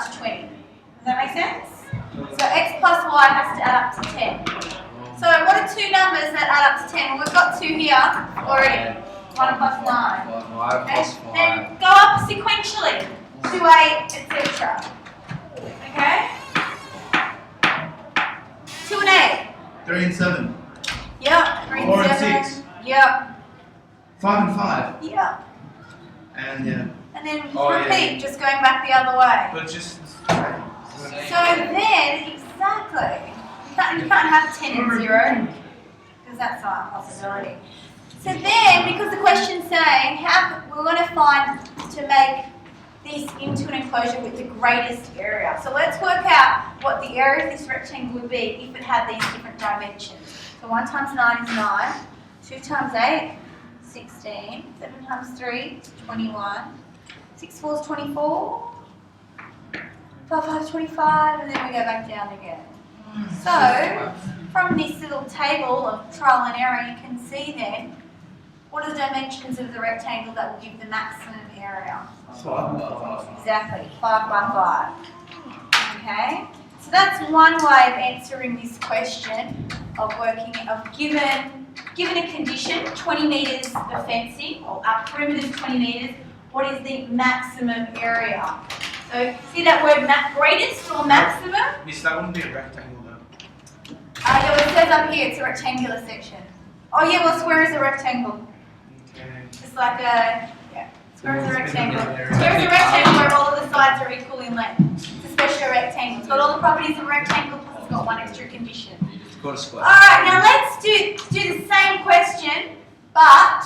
up to 20. Does that make sense? So x plus y has to add up to 10. So what are two numbers that add up to 10? Well, we've got two here already. 1 plus 9. Okay? Then go up sequentially. 2, 8, etc. Okay? 2 and 8. 3 and 7. Yep. 3 4 and and 7. 6. Yep. 5 and 5. Yep. And yeah. And then repeat, just going back the other way. But just. So then, exactly. You can't have 10 and 0, because that's not a possibility. So then, because the question's saying, how we want to find to make this into an enclosure with the greatest area. So let's work out what the area of this rectangle would be if it had these different dimensions. So 1 times 9 is 9, 2 times 8, 16, 7 times 3 is 21, 6 4 is 24, 5 5 is 25, and then we go back down again. So, from this little table of trial and error, you can see then what are the dimensions of the rectangle that will give the maximum area. 5. Exactly, 5 by 5. Okay, so that's one way of answering this question of given a condition, 20 metres of fencing, or our perimeter is 20 metres, what is the maximum area? So, see that word greatest or maximum? Miss, that wouldn't be a rectangle though. Yeah, well, it says up here it's a rectangular section. Oh yeah, well, square is a rectangle. Okay. Just like a, square is a rectangle. Square is a rectangle where all of the sides are equal in length. It's especially a rectangle. It's got all the properties of a rectangle, plus it's got one extra condition. It's got a square. Alright, now let's do the same question, but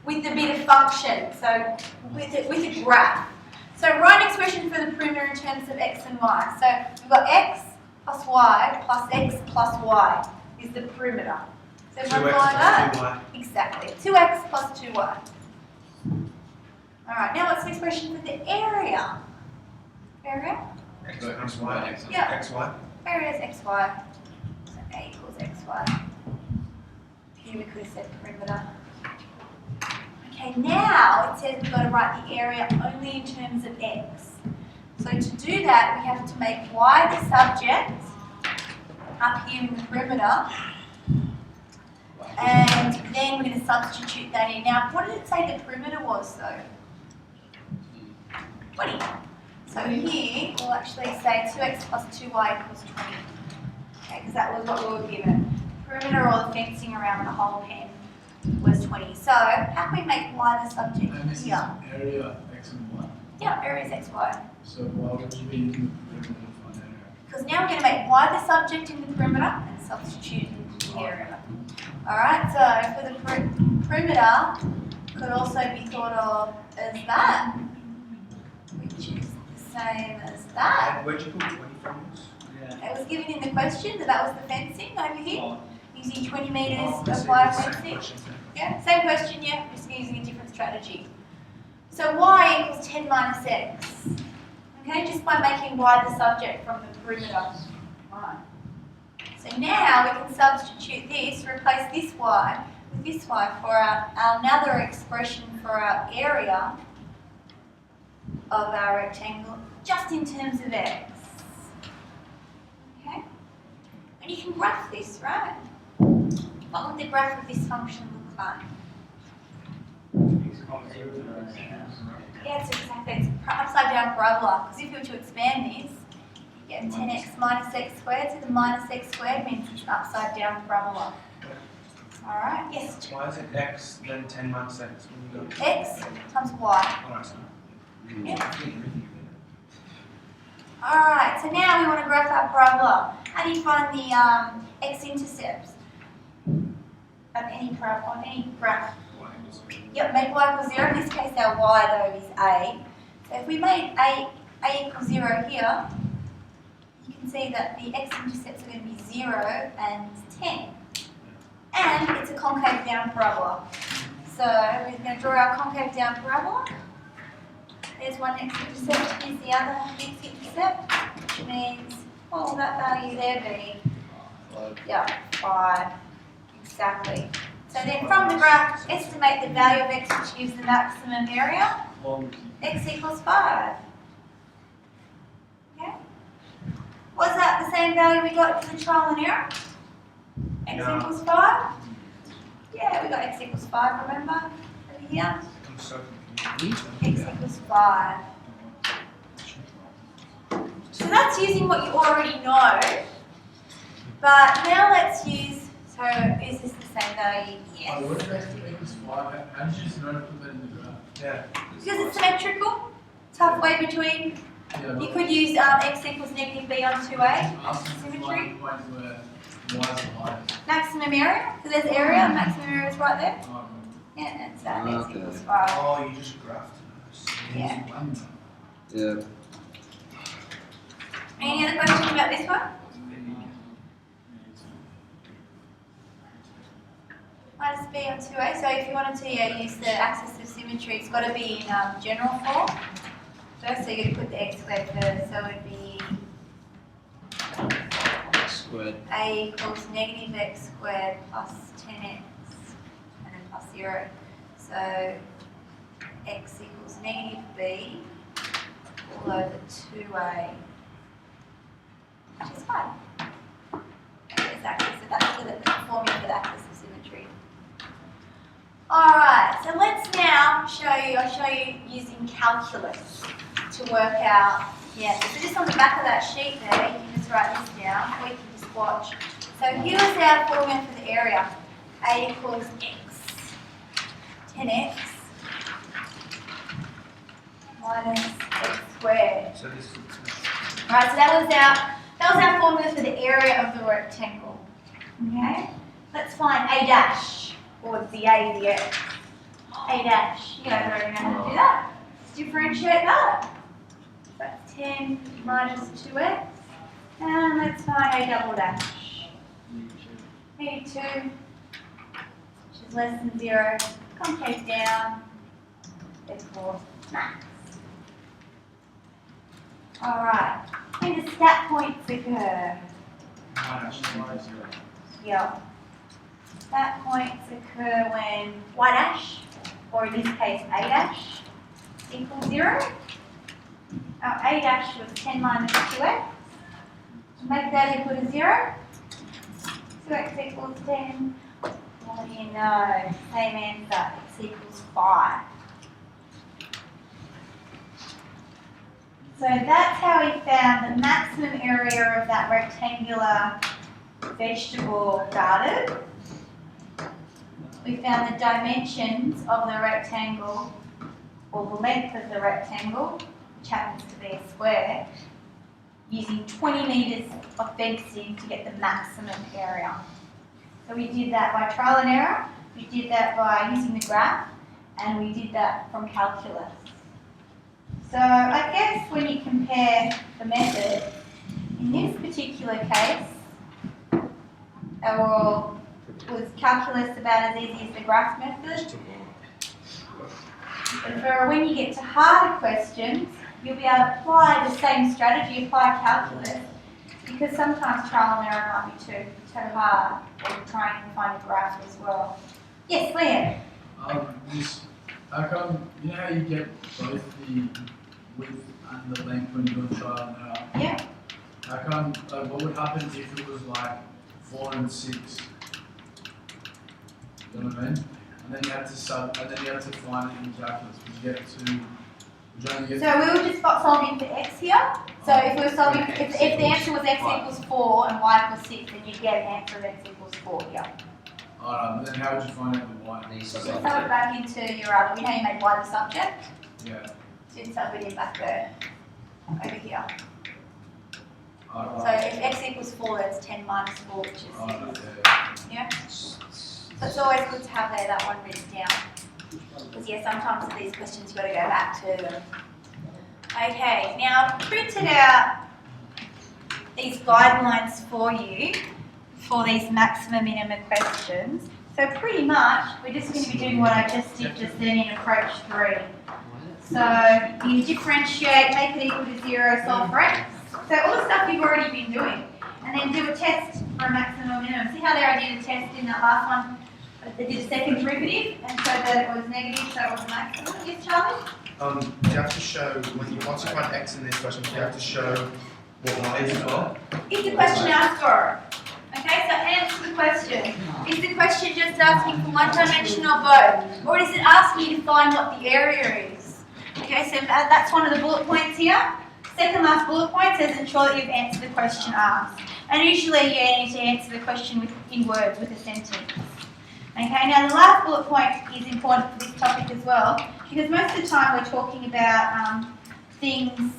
with a bit of function. So, with a graph. So, write an expression for the perimeter in terms of x and y. So, we've got x plus y plus x plus y is the perimeter. So, everyone follow that? 2y. Exactly. 2x plus 2y. Alright, now what's the expression for the area? Area? X plus y. Yeah. xy. Area is xy. So, a equals xy. Here we could have said perimeter. Okay, now it says we've got to write the area only in terms of x. So to do that, we have to make y the subject up here in the perimeter, and then we're going to substitute that in. Now, what did it say the perimeter was, though? 20. So here, we'll actually say 2x plus 2y equals 20. Okay, because that was what we were given. Perimeter, or the fencing around the whole pen, was 20. So, how can we make y the subject And this is here? area x and y. Yeah, area is xy. So why would you be using the perimeter to find area? Because now we're going to make y the subject in the perimeter and substitute the area. Alright, so for the perimeter, could also be thought of as that, which is the same as that. Where'd you put 20 from this? It was given in the question that was the fencing over here, using 20 metres Oh, of same wire fencing. question. Yeah, same question, yeah, just using a different strategy. So y equals 10 minus x. Okay, just by making y the subject from the perimeter. Right. So now we can substitute this, replace this y with this y for another expression for our area of our rectangle, just in terms of x. Okay? And you can graph this, right? What would the graph of this function look like? Yeah, it's exactly. It's an upside down parabola. Because if you were to expand this, you get 10x minus x squared. So the minus x squared means it's an upside down parabola. Alright, yes? Why is it x then 10 minus x when you go? X times y. Alright, so. Yeah. Alright, so now we want to graph our parabola. How do you find the x-intercepts of any graph? Yep, make y equals 0. In this case, our y, though, is a. So if we made a equals 0 here, you can see that the x-intercepts are going to be 0 and 10. And it's a concave down parabola. So we're going to draw our concave down parabola. There's one x-intercept, here's the other x-intercept, which means, what will that value there be? Yeah, 5. Exactly. So then from the graph, estimate the value of x which gives the maximum area. X equals 5. same value we got for the trial and error? X No. equals 5? Yeah, we got x equals 5, remember? Over here. I'm so confused. X equals 5. So that's using what you already know. But now let's use, so is this the same value? Yes. What if x equals 5? How did you just know to put that in the graph? Yeah. Because it's symmetrical. It's halfway between. Yeah, You could use x equals negative b on 2a. asking to Symmetry. find the point where y is the highest. Maximum area. So there's area, and maximum area is right there. Oh, Yeah, that's x Okay. equals 5. Oh, you just graphed those. Yeah. Yeah. Any other questions about this one? Minus b on 2a. So if you wanted to use the axis of symmetry, it's got to be in general form. First, so you're going to put the x squared first. So it would be Squared. a equals negative x squared plus 10x and then plus 0. So x equals negative b all over 2a, which is fine. Exactly. So that's the formula for the axis of symmetry. Alright, so let's now I'll show you using calculus to work out, so just on the back of that sheet there, you can just write this down, or you can just watch. So here's our formula for the area. A equals x, 10x minus x squared. So this is Right, so that was our formula for the area of the rectangle. Okay? Let's find a dash, or the a, the x. A dash. You guys already know how to do that. Let's differentiate that. That's 10 minus 2x. And let's find a double dash. Negative 2, which is less than 0. Concave down. Therefore, max. Alright. When do stat points occur? Yeah. Stat points occur when y dash, or in this case a dash, equals 0. Our a dash was 10 minus 2x. Make that equal to 0. 2x equals 10. What do you know? Same answer. X equals 5. So that's how we found the maximum area of that rectangular vegetable garden. We found the dimensions of the rectangle, or the length of the rectangle, which happens to be a square, using 20 metres of fencing to get the maximum area. So we did that by trial and error, we did that by using the graph, and we did that from calculus. So I guess when you compare the methods, in this particular case, was calculus about as easy as the graph method. But for when you get to harder questions, you'll be able to apply the same strategy, apply calculus, because sometimes trial and error might be too hard, or trying to find a graph as well. Yes, Liam? How come, you know how you get both the width and the length when you're doing trial and error? Yeah. How come, what would happen if it was like 4 and 6? You know what I mean? And then you had to find it in calculus. Would you get to, would you only get So we were just solving for x here. So if we were solving, if the answer was x equals 4 and y equals 6, then you'd get an answer of x equals 4 here. Alright, and then how would you find out the y? So sub it back into your other, you know you made y the subject? Yeah. So you'd sub it in back there, over here. So Alright. if x equals 4, that's 10 minus 4, which is 6. Alright, Yeah? So it's always good to have that one written down. Because yeah, sometimes with these questions you've got to go back to them. Okay, now I've printed out these guidelines for you for these maximum minimum questions. So pretty much we're just going to be doing what I just did just then in approach 3. So you differentiate, make it equal to 0, solve for x. So all the stuff you've already been doing. And then do a test for a maximum minimum. See how there I did a test in that last one? They did a second derivative and showed that it was negative, so it was maximum. Yes, Charlie? you have to show, once you find x in this question, you have to show What height as well? Is the question asked for? Okay, so answer the question. Is the question just asking for one dimension or both? Or is it asking you to find what the area is? Okay, so that's one of the bullet points here. Second last bullet point says ensure that you've answered the question asked. And usually you need to answer the question in words with a sentence. Okay, now the last bullet point is important for this topic as well, because most of the time we're talking about things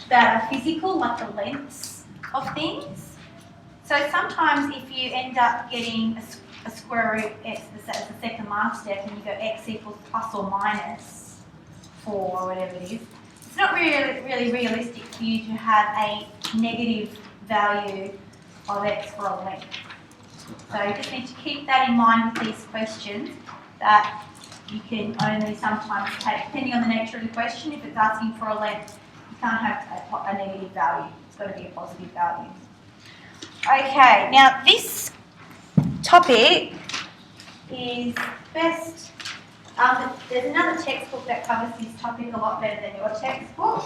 that are physical, like the lengths of things. So sometimes if you end up getting a square root x as the second last step, and you go x equals plus or minus 4 or whatever it is, it's not really realistic for you to have a negative value of x for a length. So you just need to keep that in mind with these questions, that you can only sometimes take, depending on the nature of the question, if it's asking for a length, you can't have a negative value. It's got to be a positive value. Okay, now this topic is best, there's another textbook that covers this topic a lot better than your textbook.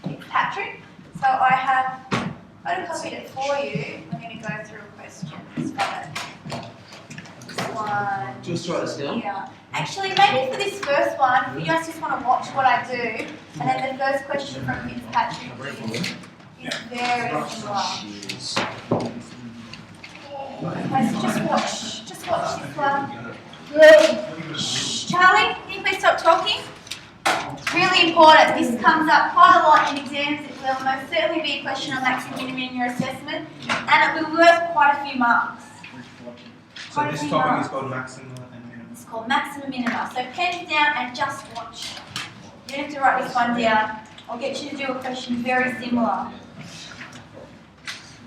It's Patrick. So I've copied it for you. I'm going to go through questions from it. This one. Just write this down. Yeah. Actually, maybe for this first one, you guys just want to watch what I do, and then the first question from Fitzpatrick is very similar. Okay, so just watch this one. Shh. Charlie, can you please stop talking? It's really important. This comes up quite a lot in exams. It will most certainly be a question on maximum minimum in your assessment, and it will be worth quite a few marks. So this topic is called Maxima and Minima. It's called Maxima Minima. So pens down and just watch. You don't have to write this one down. I'll get you to do a question very similar.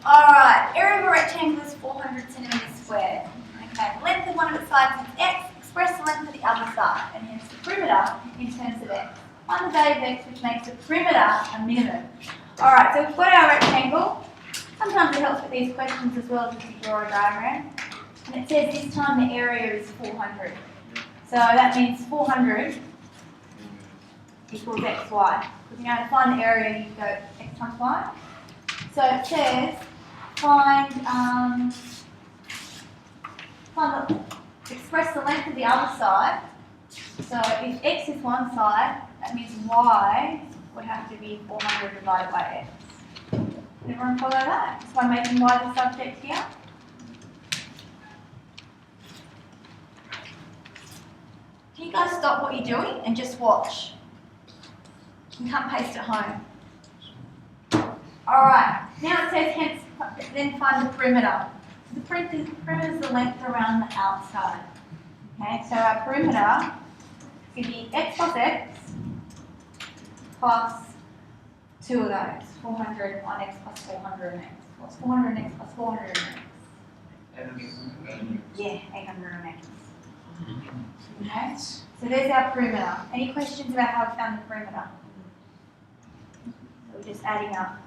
Alright, area of a rectangle is 400 centimetres squared. Okay, the length of one of its sides is x. Express the length of the other side, and hence the perimeter in terms of x. Find the value of x, which makes the perimeter a minimum. Alright, so we've got our rectangle. Sometimes it helps with these questions as well if you draw a diagram. And it says this time the area is 400. So that means 400 equals xy. Because you know, to find the area, you go x times y. So it says express the length of the other side. So if x is one side, that means y would have to be 400 divided by x. Did everyone follow that? So I'm making y the subject here. Can you guys stop what you're doing and just watch? You can't paste at home. Alright, now it says hence, then find the perimeter. The perimeter is the length around the outside. Okay, so our perimeter is going to be x plus x plus 2 of those. 400 on x plus 400 on x. What's 400 on x plus 400 on x? Yeah, 800 on x. Okay, so there's our perimeter. Any questions about how we found the perimeter? So we're just adding up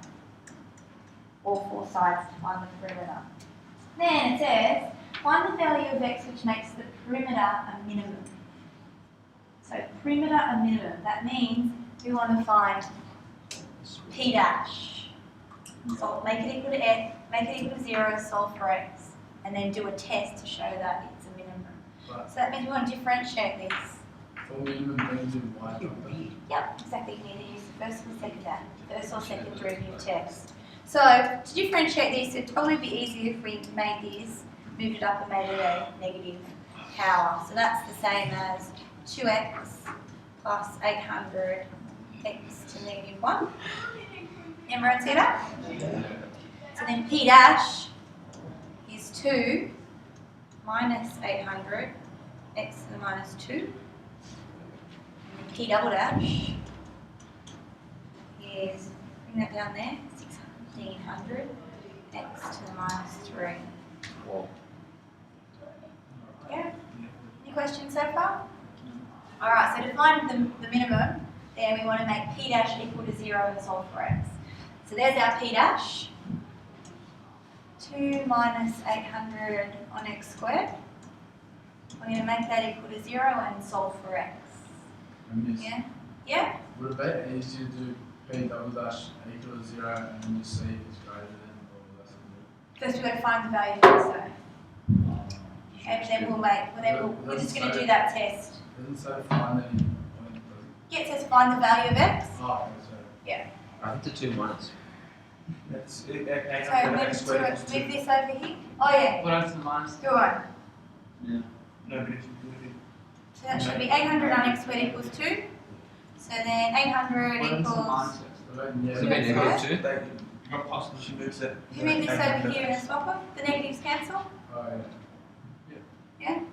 all 4 sides to find the perimeter. Then it says, find the value of x which makes the perimeter a minimum. So perimeter a minimum, that means we want to find p dash. So make it equal to x, make it equal to 0, solve for x, and then do a test to show that it's a minimum. Right. So that means we want to differentiate this. For minimum brings in y number. Yep, exactly. You need to use the first or second derivative test. So to differentiate these, it'd probably be easier if we made this, moved it up and made it a negative power. So that's the same as 2x plus 800 x to negative 1. Everyone see that? So then p dash is 2 minus 800 x to the minus 2. And then p double dash is, bring that down there, 1600 x to the minus 3. Whoa. Yeah? Any questions so far? Alright, so to find the minimum, then we want to make p dash equal to 0 and solve for x. So there's our p dash. 2 minus 800 on x squared. We're going to make that equal to 0 and solve for x. And this, Yeah? Yeah? would it be easier to do P double dash equals 0 and then just see if it's greater than or less than First we've got to find the value of x, so. 0. And then we're just going to do that test. Doesn't say find any point, does it? Yeah, it says find the value of x. Oh, okay, so. I think the 2 minus. That's So 800 move, x squared equals 2. move this over here. Oh yeah, What else is the minus? go on. Yeah. No, but if you do it. So that should be 800 on x squared equals 2. So then 800 What else is the equals... minus? Yeah, It's a bit negative 2. They, not possible. She moves it. Can we move this over here and swap them? The negatives cancel. Oh, yeah.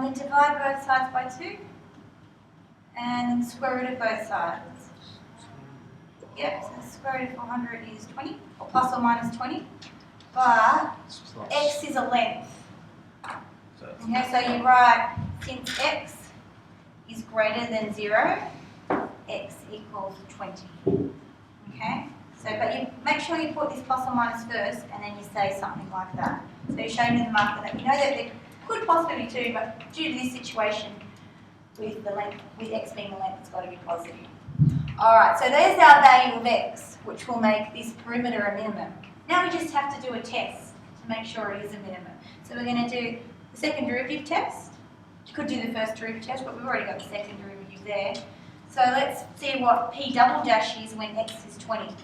Then divide both sides by 2. And then square root of both sides. Yep, so the square root of 400 is 20, or plus or minus 20. But x is a length. So it's Okay, so you write, since x is greater than 0, x equals 20. Okay? So, but you make sure you put this plus or minus first, and then you say something like that. So you're showing me the marker that you know that there could possibly be 2, but due to this situation, with the length, with x being the length, it's got to be positive. Alright, so there's our value of x, which will make this perimeter a minimum. Now we just have to do a test to make sure it is a minimum. So we're going to do the second derivative test. You could do the first derivative test, but we've already got the second derivative there. So let's see what p double dash is when x is 20.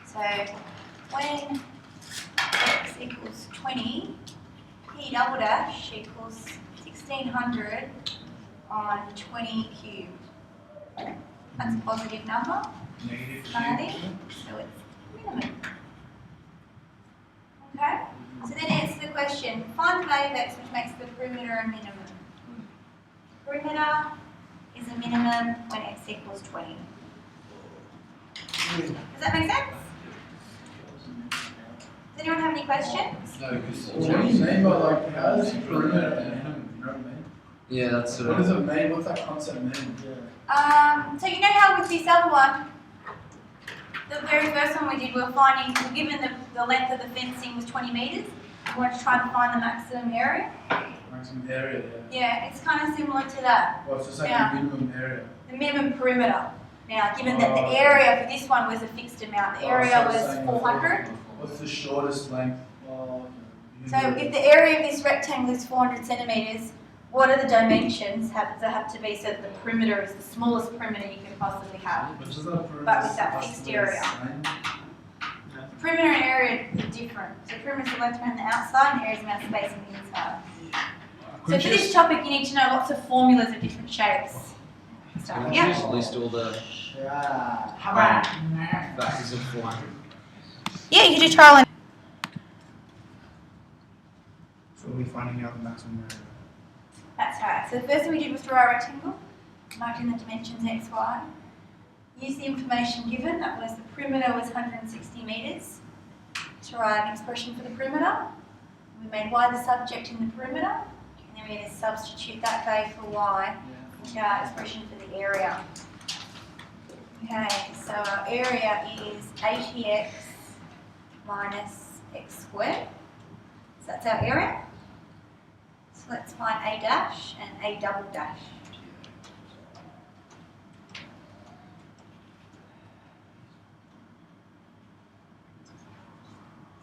So when x equals 20, p double dash equals 1600 on 20 cubed. That's a positive number, negative 2. so it's minimum. Okay? So then answer the question, find the value of x which makes the perimeter a minimum. Perimeter is a minimum when x equals 20. Does that make sense? Does anyone have any questions? No, because what do you mean by like, how does perimeter a minimum? You know what I mean? Yeah, that's What does it mean? What's that concept mean? So you know how with this other one, the very first one we did, we were given the length of the fencing was 20 metres. We wanted to try and find the maximum area. Maximum area, yeah. Yeah, it's kind of similar to that, Well, it's just like Yeah. the minimum area. the minimum perimeter. Now, given that the area for this one was a fixed amount, the area was 400. What's the shortest length? So if the area of this rectangle is 400 centimetres, what are the dimensions have to be so that the perimeter is the smallest perimeter you can possibly have? But does that perimeter But with that has fixed to be the area. same? Perimeter and area are different. So perimeter is the length around the outside and area is the amount of space on the inside. So for this topic you need to know lots of formulas of different shapes. So, Can you yeah. just list all the How about factors of 400? Yeah, you can do trial and So we'll be finding out the maximum area. that's right. So the first thing we did was draw a rectangle, mark in the dimensions x, y. Use the information given, that was the perimeter was 160 metres, to write an expression for the perimeter. We made y the subject in the perimeter, and then we're going to substitute that value for y into our expression for the area. Okay, so our area is 80x minus x squared. So that's our area. So let's find a dash and a double dash.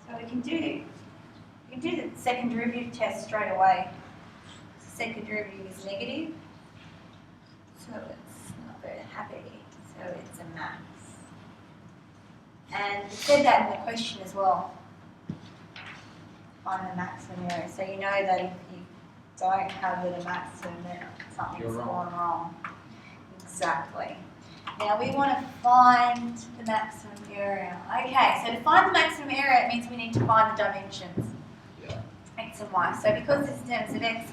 So we can do the second derivative test straight away. The second derivative is negative, so it's not very happy. So it's a max. And it said that in the question as well. Find the maximum area. So you know that if you don't have it a maximum, then something's You're wrong. gone wrong. Exactly. Now we want to find the maximum area. Okay, so to find the maximum area, it means we need to find the dimensions. Yeah. X and Y. So because this is terms of X,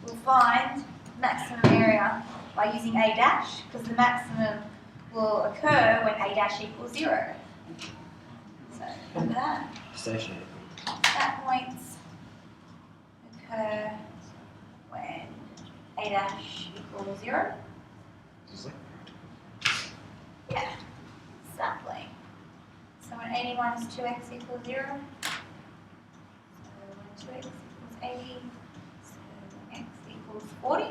we'll find maximum area by using A dash, because the maximum will occur when A dash equals 0. So remember that. Stationary. At points occur when A dash equals 0. Just like Yeah, exactly. So when 80 minus 2x equals 0, so when 2x equals 80, so when x equals 40.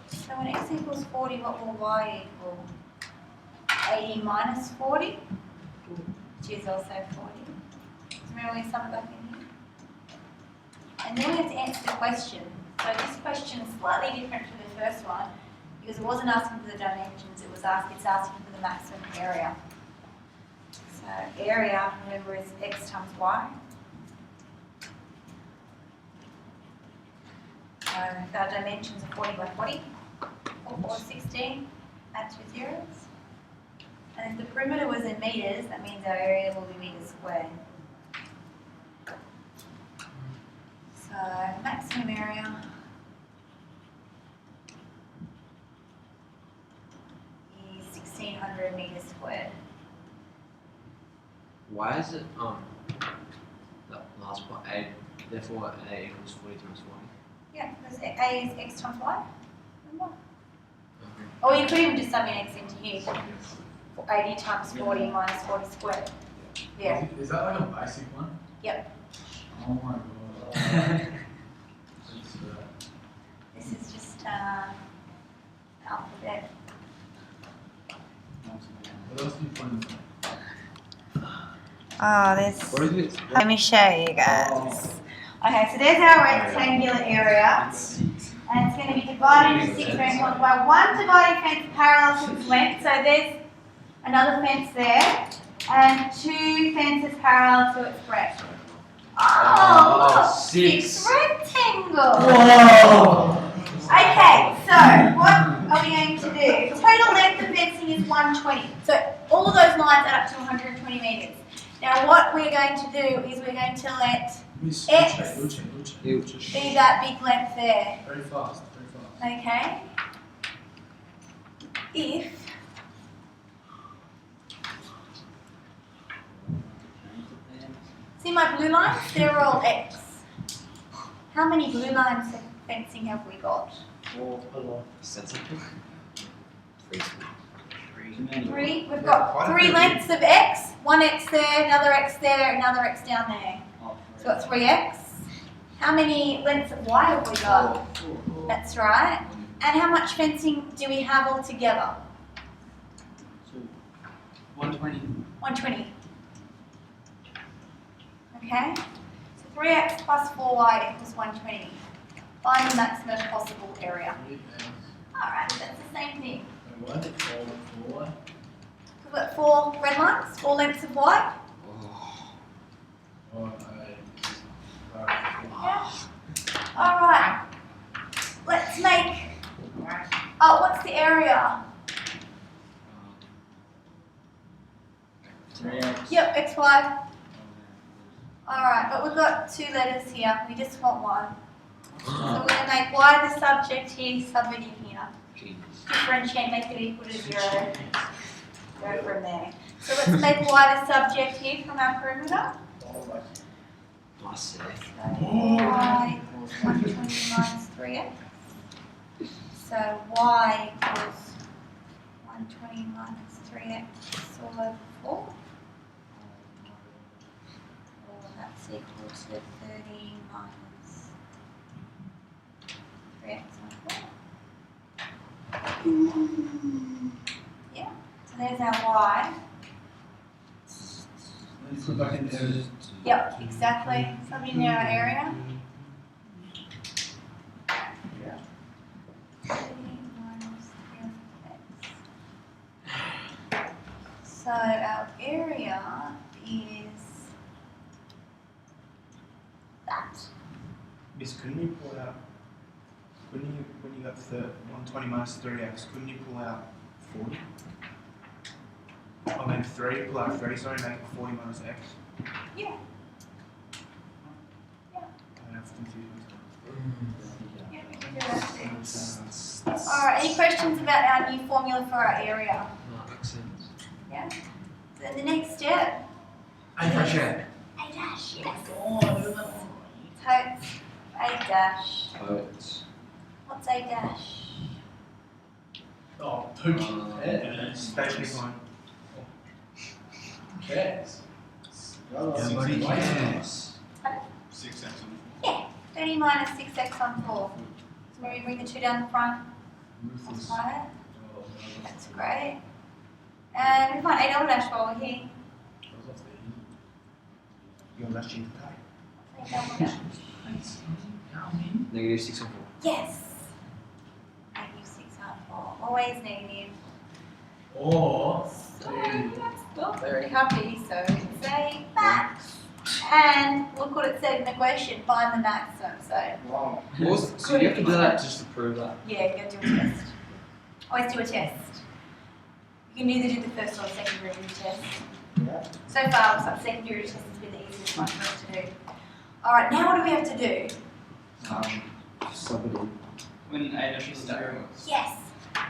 So when x equals 40, what will y equal? 80 minus 40, which is also 40. So remember we sum it back in here? And then we have to answer the question. So this question is slightly different to the first one because it wasn't asking for the dimensions, it's asking for the maximum area. So area, remember, is x times y. So if our dimensions are 40 by 40, or 4 16, add 2 zeros. And if the perimeter was in meters, that means our area will be meters squared. So maximum area is 1600 meters squared. Why is it the last part A? Therefore, A equals 40 times 40. Yeah, because A is x times y. Remember? Or you could even just sub in x into here. 80 times 40 minus 40 squared. Yeah. Is that like a basic one? Yep. Oh my god. It's, This is just alphabet. what else do you put in there? Oh, there's. What is it? Let me show you guys. Okay, so there's our rectangular area. And it's going to be divided into 6 rectangles by one dividing fence parallel to its length. So there's another fence there. And 2 fences parallel to its breadth. Oh, look, 6 rectangles. Whoa! Okay, so what are we going to do? Total length of fencing is 120. So all of those lines add up to 120 metres. Now what we're going to do is we're going to let X be that big length there. Very fast, very fast. Okay? If see my blue lines? They're all X. How many blue lines of fencing have we got? Sensitive. 3. 3. We've got 3 lengths of X. 1 X there, another X there, another X down there. So we've got 3X. How many lengths of Y have we got? That's right. And how much fencing do we have altogether? 120. 120. Okay? So 3X plus 4Y equals 120. Find the maximum possible area. Alright, that's the same thing. Wait, what? 4? We've got 4 red lines, 4 lengths of Y. Oh, Yeah. Alright. Let's make. Oh, what's the area? 3x. Yep, XY. Alright, but we've got 2 letters here. We just want 1. So we're going to make Y the subject here, sub it in here. Differentiate, make it equal to 0. Go from there. So let's make Y the subject here from our perimeter. I see. So Y equals 120 minus 3x. So Y equals 120 minus 3x all over 4. Or that's equal to 30 minus 3x on 4. Yeah, so there's our Y. Let's put back in there. Yep, exactly. Something in our area. 30 minus 3x. So our area is that. Miss, couldn't you pull out, when you got 120 minus 3x, couldn't you pull out 40? I mean 3, pull out 3, sorry, make it 40 minus x. Yeah. I'm confused. Yeah, we can do that too. Alright, any questions about our new formula for our area? No, makes sense. Yeah? So the next step. I pressure. A dash, yes. Totes. A dash. Totes. What's A dash? Oh, Pookie. Stationary point. Who cares? Nobody cares. 6x. Yeah. 30 minus 6x on 4. So when we bring the 2 down the front, Ruthless. multiply it. Oh, That's great. And we find a double dash while we're here. You're lashing the tie. A double dash. Negative 6 and 4. Yes. Negative 6 and 4. Always negative. Or, So that's not very happy. So say max. And look what it said in the question. Find the maximum. So Wow. So you have to do that just to prove that. yeah, you gotta do a test. Always do a test. You can either do the first or second derivative test. Yeah. So far, looks like second derivative test has been the easiest one for us to do. Alright, now what do we have to do? Somebody. When a dash is 0. Yes.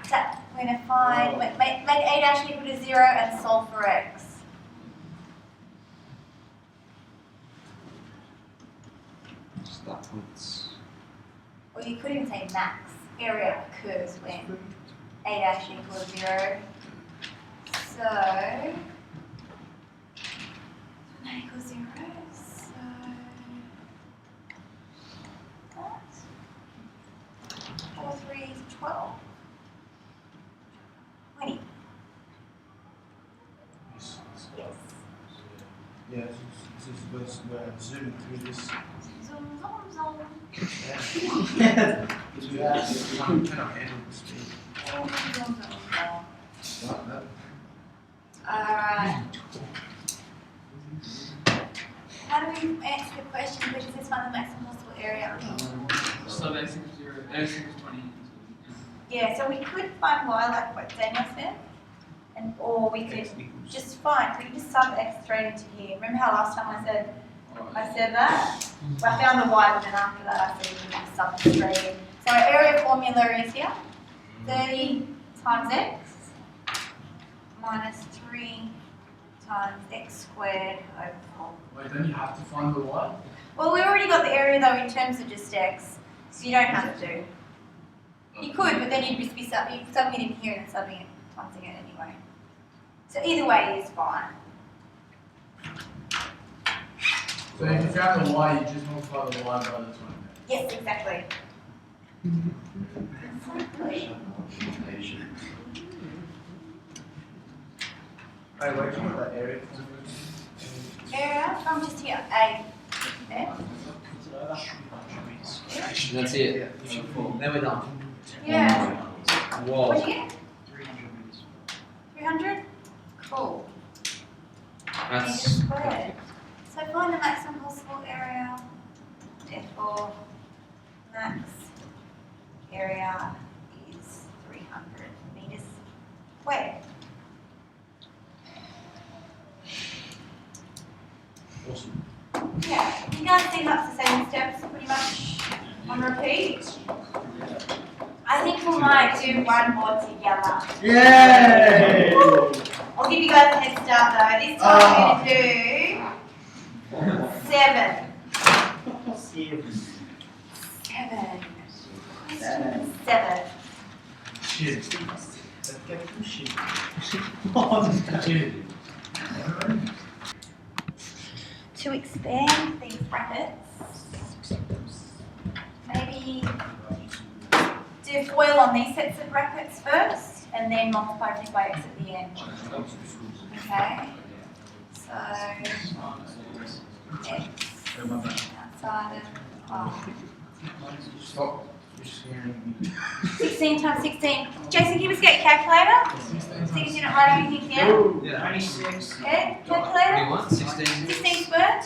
So we're going to find, make a dash equal to 0 and solve for x. Start points. Or you could even say max. Area occurs when a dash equals 0. So, when a equals 0, so that's 4, 3 is 12. 20. Yes. Yes. Yeah, this is we're zooming through this. Zoom, zoom, zoom. Yeah. Because we cannot handle the speed. Zoom, zoom, zoom, zoom. What? That, Alright. How do we answer the question, which is this one the maximum possible area? So that's 0. That's 20. Yeah, so we could find y like what Daniel said, and or we could just find, we could just sub x straight into here. Remember how last time I said that? Well, I found the y, but then after that I said we could just sub it straight in. So our area formula is here, 30 times x minus 3 times x squared over 4. wait, don't you have to find the y? Well, we've already got the area though in terms of just x, so you don't have to. You could, but then you'd just be subbing it in here and then subbing it, timesing it anyway. So either way is fine. So if you found the y, you just multiply the y by the 20. Yes, exactly. Hey, where do you want that area? Area from just here, A. There. That's it. Then we're done. Yeah. Whoa. What'd you get? 300 meters. 300? Cool. Meters That's squared. So find the maximum possible area. Therefore, max area is 300 meters squared. Awesome. Yeah, you guys think that's the same steps pretty much on repeat? I think we might do one more together. Yay! I'll give you guys a head start though. This time we're going to do 7. 7. Shit. Let's get some shit. Shit. To expand these brackets, maybe do FOIL on these sets of brackets first and then multiply everything by x at the end. Okay? So, x outside of Stop. 16 times 16. Jason, give us a calculator. 16 See if you didn't write anything down. yeah. 26. Yeah, calculator. 21, 16. 16 squared.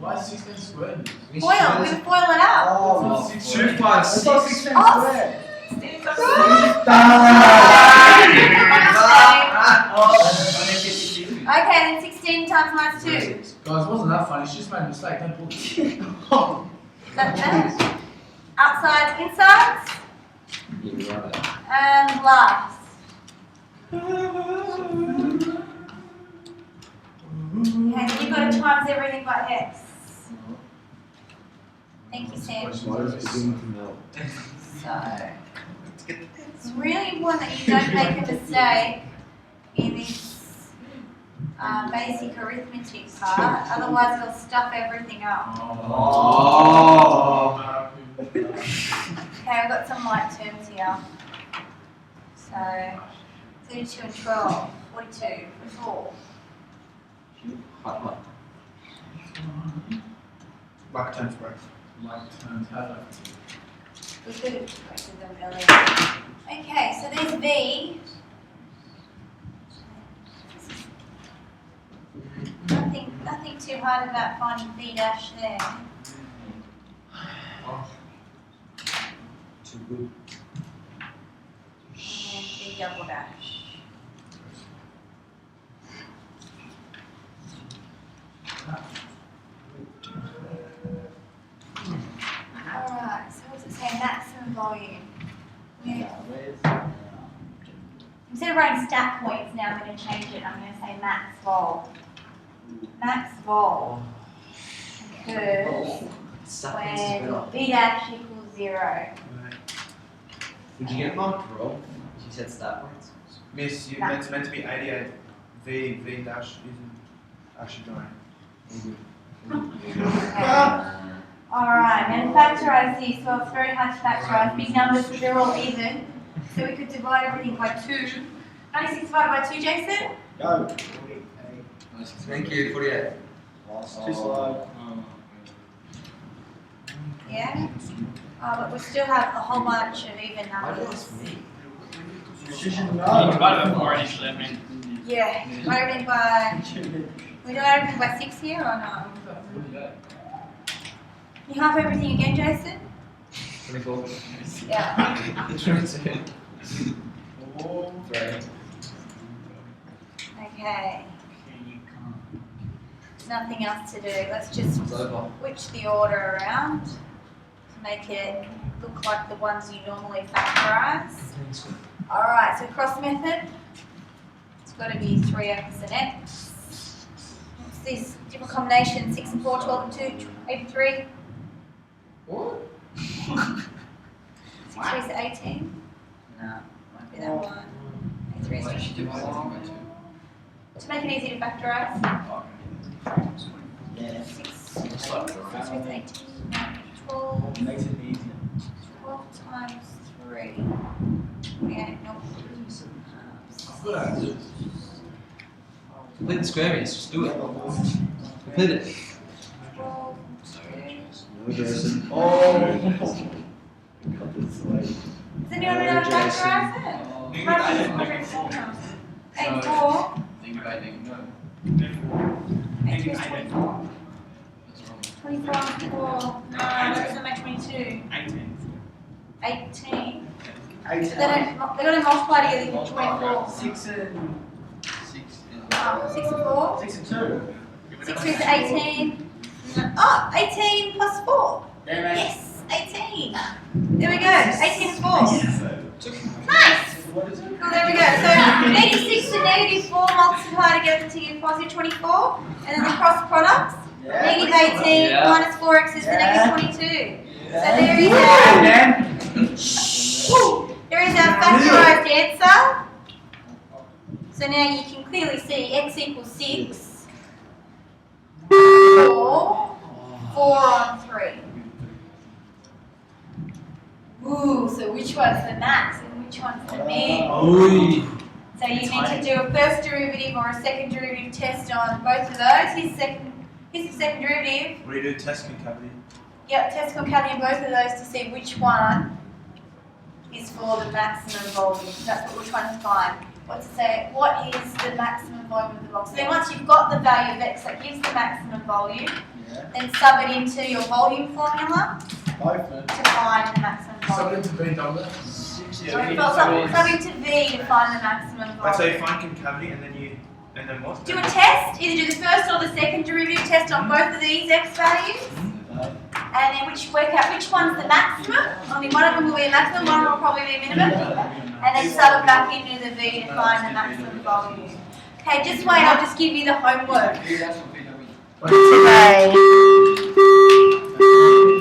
Why is 16 squared? FOIL, we're going to FOIL it up. Oh, It's 2, 5, I thought 16 Oh. squared. Okay, then 16 times minus 2. Guys, it wasn't that funny. She just made a mistake. Don't pull it. That's it. Outsides, insides, Yeah, right. and last. Okay, then you've got to times everything by x. Thank you, Sam. Why does it begin to melt? So, it's really important that you don't make a mistake in this basic arithmetic part, otherwise it'll stuff everything up. Oh. Okay, we've got some light terms here. So, 32 and 12. 42 for 4. Hot. Like times growth. Like terms have We could have corrected them earlier. Okay, so there's V. Nothing too hard about finding V dash there. Too good. And then V double dash. Alright, so what's it say? Maximum volume. Yeah. Instead of writing stat points now, I'm going to change it. I'm going to say max vol. Max vol occurs when V dash equals 0. Right. Did you get marked wrong? She said stat points. Miss, it's meant to be 88. V dash isn't actually going. Okay. Alright, now to factorise this. Well, it's very hard to factorise big numbers because they're all even. So we could divide everything by 2. 96 divided by 2, Jason? Go. Thank you, 48. Too slow. Yeah? Oh, but we still have a whole bunch of even Why did numbers. this me? You should You know. divided by 4 initially, I mean. Yeah, divide everything by... We divide everything by 6 here or no? You half everything again, Jason? 24. Yeah. 3. Okay. Nothing else to do. Let's just It's over. switch the order around to make it look like the ones you normally factorise. Alright, so cross method. It's got to be 3x and x. What's this? Different combination 6 and 4, 12 and 2, 8 and 3. What? 6 3 is 18. No, might be that one. 8 3 is Why did she divide everything by 2? to make it easy to factorise. Yeah. 6 It's like the 3 is 18. 12. Makes it easier. 12 times 3. 28, nope. I've got answers. Complete the square meters, just do it. Complete it. 12, 2. No, Jason. Oh. Got this way. Does anyone know how to factorise it? How do you different formulas? 8, 4. Think about it, no. 8 3 is 24. That's wrong. 24 and 4. No, that doesn't make 22. 18. 18. 8 So they're going to multiply together to 24. 6 and 6 is. 6 and 4. 6 and 2. 6 3 is 18. Oh, 18 plus 4. Yeah, mate. Yes, 18. There we go. 18 and 4. Nice. What is it? Well, there we go. So -6 and -4 multiply together to give positive 24. And then the cross products. Yeah. -18 Yeah. minus 4x is the Yeah. -22. So there is our, there is our factorised answer. So now you can clearly see x equals 6. 4. 4 on 3. Ooh, so which one's the max and which one's the min? Oi. So you need to do a first derivative or a second derivative test on both of those. Here's the second derivative. What do you do? Test concavity. Yep, test concavity on both of those to see which one is for the maximum volume. That's what we're trying to find. What to say? What is the maximum volume of the box? So then once you've got the value of x that gives the maximum volume, Yeah. then sub it into your volume formula Both then. to find the maximum volume. Something to be done there. Sub into V to find the maximum Right, so you volume. find concavity and then what? Do a test, either do the first or the second derivative test on both of these x values, and then work out which one's the maximum. Only one of them will be a maximum, one will probably be a minimum, and then sub it back into the V to find the maximum volume. Okay, just wait, I'll just give you the homework. That's what we know. Today.